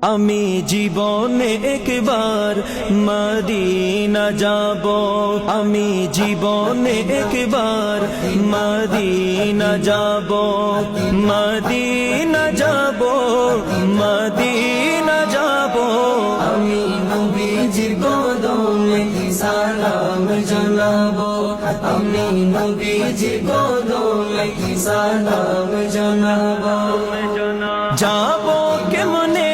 আমি জীবনে একবার মদিনা যাব, আমি জীবনে একবার মদিনা যাব, মদিনা যাব, মদিনা যাব। আমি নবীজির কদমে সালাম জানাবো, আমি নবীজির কদমে সালাম জানাবো। যাব কেমনে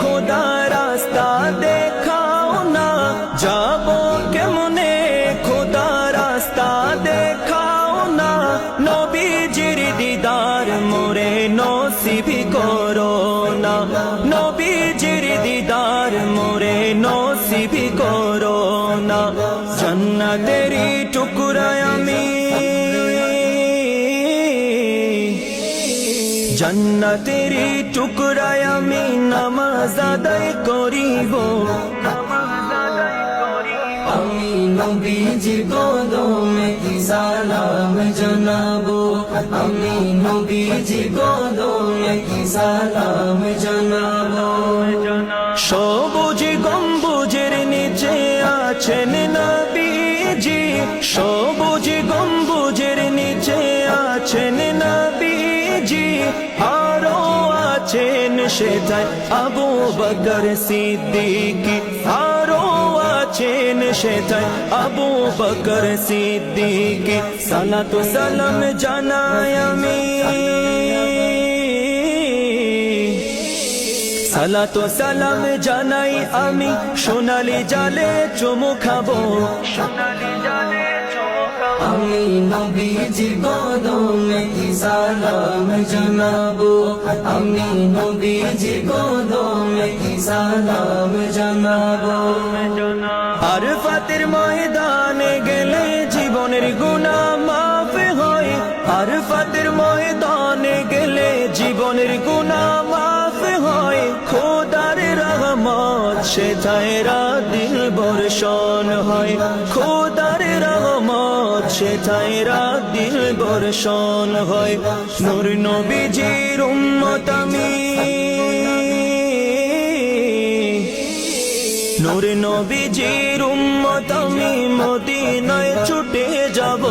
খোদা রাস্তা দেখাও না, যাব কেমনে খোদা রাস্তা দেখাও না, নবীজির দিদার মোরে নসিব করো না, নবীজির দিদার মোরে নসিব করো না। জান্নাতেরই টুকরা আমি, জান্নাতেরই টুকরায় আমি নামাজ আদায় করিব, আমি নবীজির কদমে সালাম জানাবো, আমি নবীজির কদমে সালাম জানাবো। সবুজ গম্বুজের নিচে আছেন নবীজি, সবুজ গম্বুজের নিচে আছেন নবীজি, আরো আছেন সেথায় আবু বকর সিদ্দিক, আরো আছেন সেথায় আবু বকর সিদ্দিক। সালাতু সালাম জানাই আমি, সালাতু সালাম জানাই আমি, সোনালি জালে চুমু খাবো, সোনালি জালে চুমু খাবো। আমি নবীজির কদমে সালাম জানাবো, আমি নবীজির কদমে সালাম জানাবো। আরফাতের ময়দানে গেলে জীবনের গুনাহ মাফ হয়, আরফাতের ময়দানে গেলে জীবনের গুনাহ মাফ হয়, খোদার রহমত সেথায় রাত দিন বর্ষণ হয়, খোদার রহমত সেথায় রাত দিন বর্ষণ হয়। নূর নবীজির উম্মত আমি, নূর নবীজির উম্মত আমি, মদিনায় ছুটে যাব,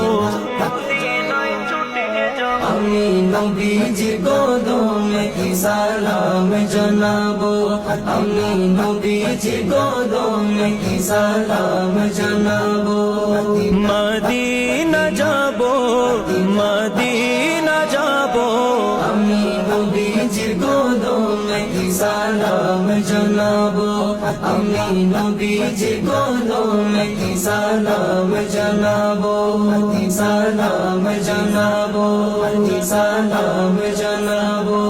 আমি নবীজির কদমে সালাম জানাবো, আমি নবীজির কদমে সালাম জানাবো। মদিনা যাব, মদিনা যাব, আমি নবীজির কদমে সালাম জানাবো, আমি নবীজির কদমে সালাম জানাবো, সালাম জানাবো, সালাম জানাবো।